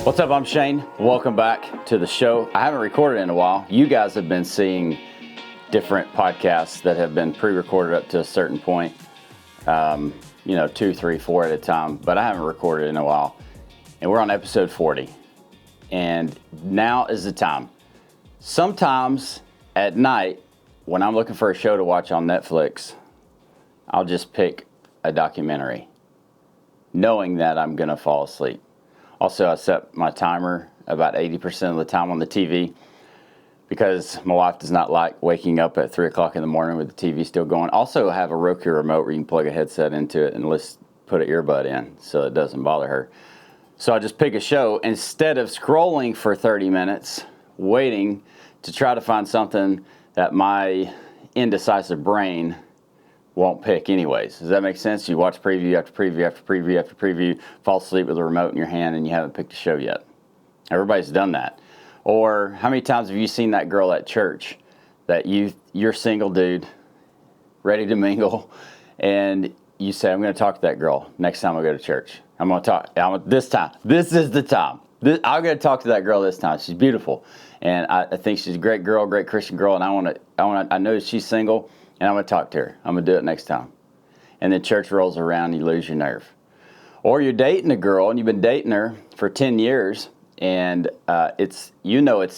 What's up? I'm Shane. Welcome back to the show. I haven't recorded in a while. You guys have been seeing different podcasts that have been pre-recorded up to a certain point, 2, 3, 4 at a time, but I haven't recorded in a while. And we're on episode 40. And now is the time. Sometimes at night, when I'm looking for a show to watch on Netflix, I'll just pick a documentary, knowing that I'm going to fall asleep. Also, I set my timer about 80% of the time on the TV because my wife does not like waking up at 3 o'clock in the morning with the TV still going. Also, I have a Roku remote where you can plug a headset into it and put an earbud in so it doesn't bother her. So I just pick a show instead of scrolling for 30 minutes, waiting to try to find something that my indecisive brain won't pick anyways. Does that make sense? You watch preview after preview after preview after preview, fall asleep with a remote in your hand, and you haven't picked a show yet. Everybody's done that. Or how many times have you seen that girl at church that you're single dude, ready to mingle, and you say, I'm going to talk to that girl next time I go to church. I'm going to talk this time. This is the time. I'm going to talk to that girl this time. She's beautiful, and I think she's a great girl, great Christian girl, and I know she's single. And I'm going to talk to her. I'm going to do it next time. And then church rolls around and you lose your nerve. Or you're dating a girl and you've been dating her for 10 years and it's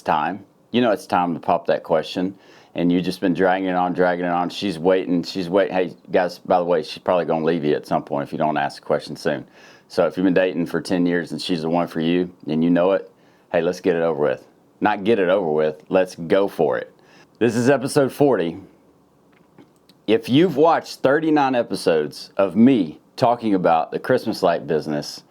time. You know it's time to pop that question. And you've just been dragging it on. She's waiting. Hey, guys, by the way, she's probably going to leave you at some point if you don't ask the question soon. So if you've been dating for 10 years and she's the one for you and you know it, hey, let's get it over with. Not get it over with. Let's go for it. This is episode 40. If you've watched 39 episodes of me talking about the Christmas light business,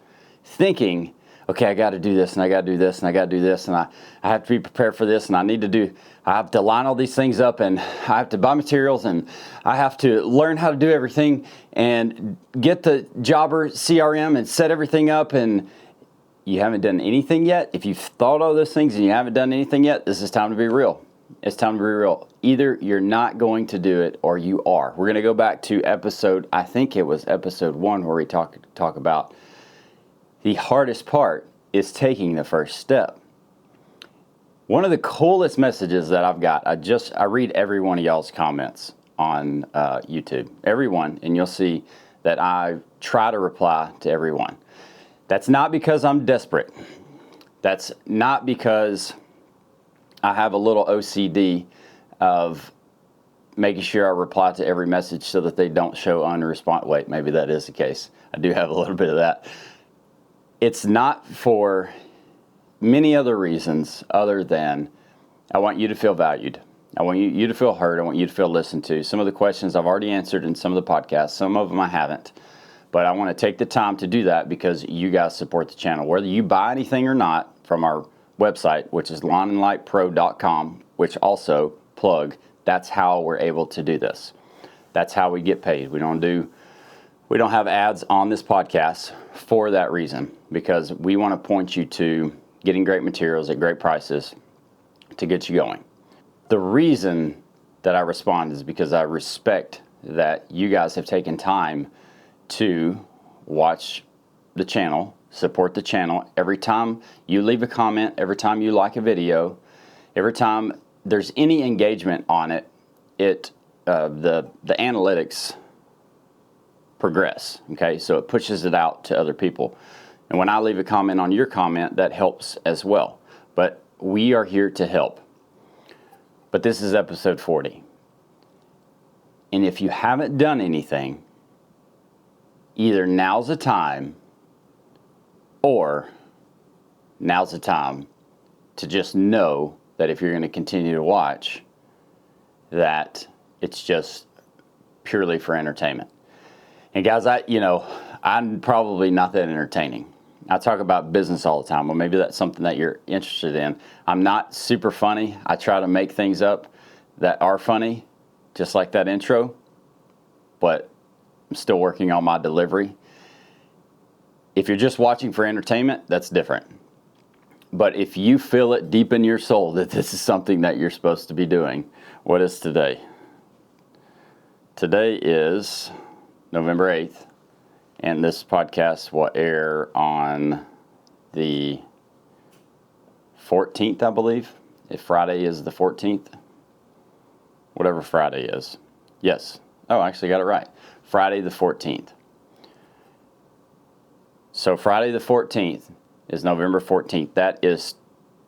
thinking, okay, I got to do this, and I got to do this, and I got to do this, and I have to be prepared for this, and I have to line all these things up, and I have to buy materials, and I have to learn how to do everything, and get the Jobber CRM and set everything up, and you haven't done anything yet. If you've thought all those things and you haven't done anything yet, this is time to be real. It's time to be real. Either you're not going to do it or you are. We're going to go back to episode 1 where we talk about the hardest part is taking the first step. One of the coolest messages that I've got, I read every one of y'all's comments on YouTube. Everyone, and you'll see that I try to reply to everyone. That's not because I'm desperate. That's not because I have a little OCD of making sure I reply to every message so that they don't show unresponsive. Wait, maybe that is the case. I do have a little bit of that. It's not for many other reasons other than I want you to feel valued. I want you to feel heard. I want you to feel listened to. Some of the questions I've already answered in some of the podcasts. Some of them I haven't. But I want to take the time to do that because you guys support the channel. Whether you buy anything or not from our website, which is lawnandlightpro.com, which also that's how we're able to do this. That's how we get paid. We don't have ads on this podcast for that reason, because we want to point you to getting great materials at great prices to get you going. The reason that I respond is because I respect that you guys have taken time to watch the channel, support the channel. Every time you leave a comment, every time you like a video, every time there's any engagement on it, the analytics progress. Okay, so it pushes it out to other people. And when I leave a comment on your comment, that helps as well. But we are here to help. But this is episode 40. And if you haven't done anything, either now's the time or now's the time to just know that if you're going to continue to watch, that it's just purely for entertainment. And guys, I'm probably not that entertaining. I talk about business all the time. Well, maybe that's something that you're interested in. I'm not super funny. I try to make things up that are funny, just like that intro, but I'm still working on my delivery. If you're just watching for entertainment, that's different. But if you feel it deep in your soul that this is something that you're supposed to be doing, what is today? Today is November 8th, and this podcast will air on the 14th, I believe. If Friday is the 14th, whatever Friday is. Yes. Oh, I actually got it right. Friday the 14th. So Friday the 14th is November 14th. That is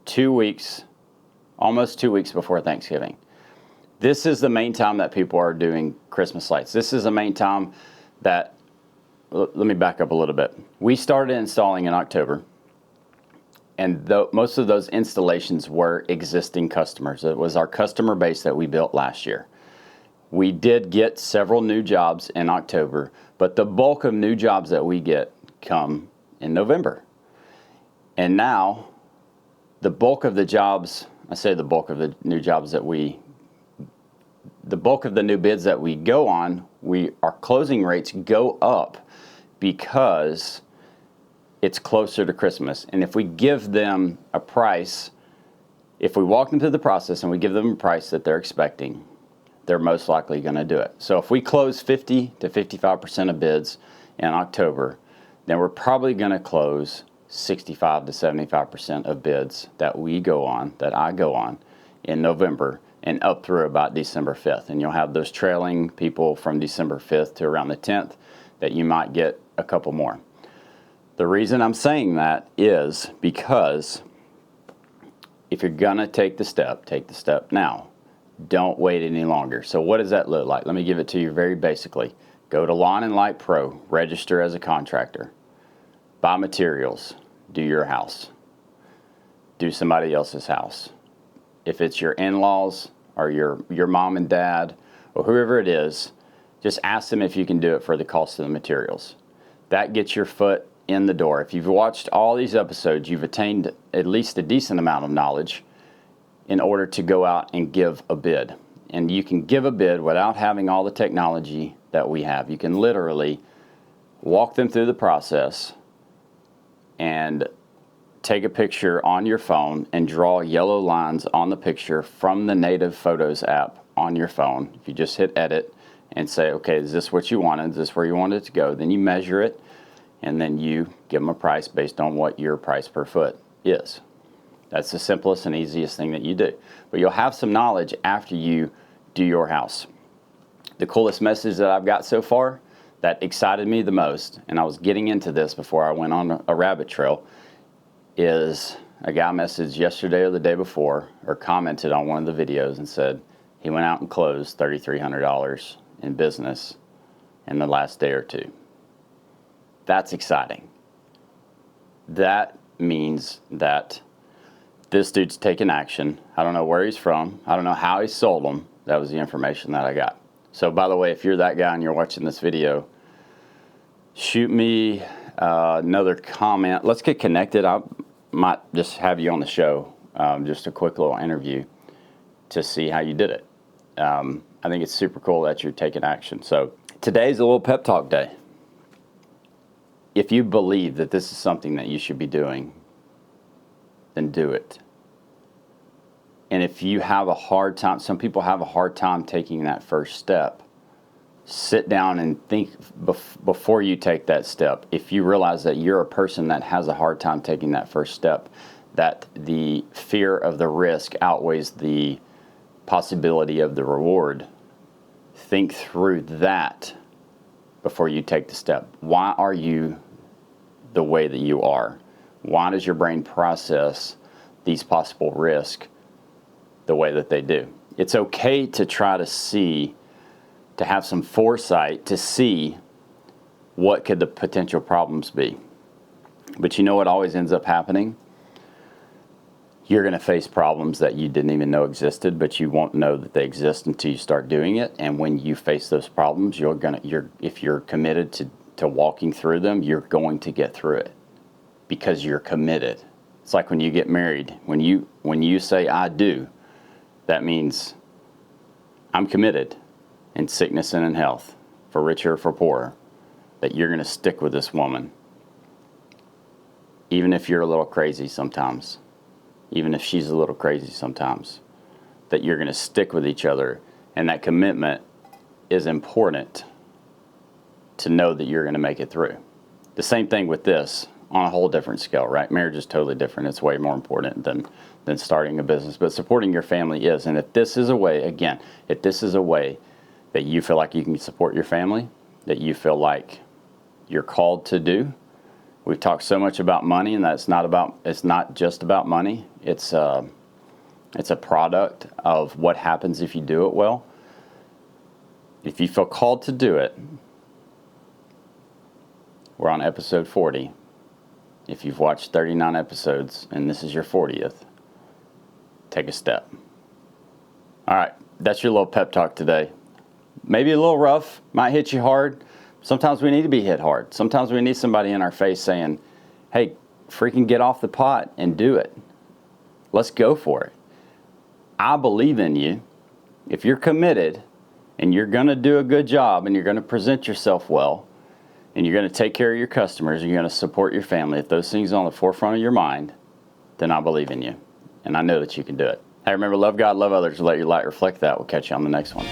2 weeks, almost 2 weeks before Thanksgiving. This is the main time that people are doing Christmas lights. This is the main time that, let me back up a little bit. We started installing in October, and most of those installations were existing customers. It was our customer base that we built last year. We did get several new jobs in October, but the bulk of new jobs that we get come in November. And now, the bulk of the jobs, I say the bulk of the new jobs that the bulk of the new bids that we go on, our closing rates go up because it's closer to Christmas. And if we give them a price, if we walk them through the process and we give them a price that they're expecting, they're most likely going to do it. So if we close 50 to 55% of bids in October, then we're probably going to close 65 to 75% of bids that I go on in November and up through about December 5th. And you'll have those trailing people from December 5th to around the 10th that you might get a couple more. The reason I'm saying that is because if you're going to take the step now. Don't wait any longer. So what does that look like? Let me give it to you very basically. Go to Lawn and Light Pro, register as a contractor, buy materials, do your house, do somebody else's house. If it's your in-laws or your mom and dad or whoever it is, just ask them if you can do it for the cost of the materials. That gets your foot in the door. If you've watched all these episodes, you've attained at least a decent amount of knowledge in order to go out and give a bid. And you can give a bid without having all the technology that we have. You can literally walk them through the process and take a picture on your phone and draw yellow lines on the picture from the Native Photos app on your phone. If you just hit edit and say, okay, is this what you wanted? Is this where you want it to go? Then you measure it, and then you give them a price based on what your price per foot is. That's the simplest and easiest thing that you do. But you'll have some knowledge after you do your house. The coolest message that I've got so far that excited me the most, and I was getting into this before I went on a rabbit trail, is a guy messaged yesterday or the day before, or commented on one of the videos and said he went out and closed $3,300 in business in the last day or two. That's exciting. That means that this dude's taking action. I don't know where he's from. I don't know how he sold them. That was the information that I got. So by the way, if you're that guy and you're watching this video, shoot me another comment. Let's get connected. I might just have you on the show, just a quick little interview to see how you did it. I think it's super cool that you're taking action. So today's a little pep talk day. If you believe that this is something that you should be doing, then do it. And if you have a hard time, some people have a hard time taking that first step, sit down and think before you take that step. If you realize that you're a person that has a hard time taking that first step, that the fear of the risk outweighs the possibility of the reward, think through that before you take the step. Why are you the way that you are? Why does your brain process these possible risks the way that they do? It's okay to try to have some foresight to see what could the potential problems be. But you know what always ends up happening? You're going to face problems that you didn't even know existed, but you won't know that they exist until you start doing it. And when you face those problems, if you're committed to walking through them, you're going to get through it because you're committed. It's like when you get married. When you say I do, that means I'm committed in sickness and in health, for richer or for poorer, that you're going to stick with this woman, even if you're a little crazy sometimes. Even if she's a little crazy sometimes, that you're going to stick with each other. And that commitment is important to know that you're going to make it through. The same thing with this. on a whole different scale, right? Marriage is totally different. It's way more important than starting a business, but supporting your family is. And if this is a way, again, if this is a way that you feel like you can support your family, that you feel like you're called to do. We've talked so much about money, and it's not just about money. It's a product of what happens if you do it well. If you feel called to do it, we're on episode 40. If you've watched 39 episodes and this is your 40th, take a step. All right, that's your little pep talk today. Maybe a little rough, might hit you hard. Sometimes we need to be hit hard. Sometimes we need somebody in our face saying, hey, freaking get off the pot and do it. Let's go for it. I believe in you. If you're committed and you're going to do a good job and you're going to present yourself well and you're going to take care of your customers and you're going to support your family, if those things are on the forefront of your mind, then I believe in you. And I know that you can do it. Hey, remember, love God, love others, let your light reflect that. We'll catch you on the next one.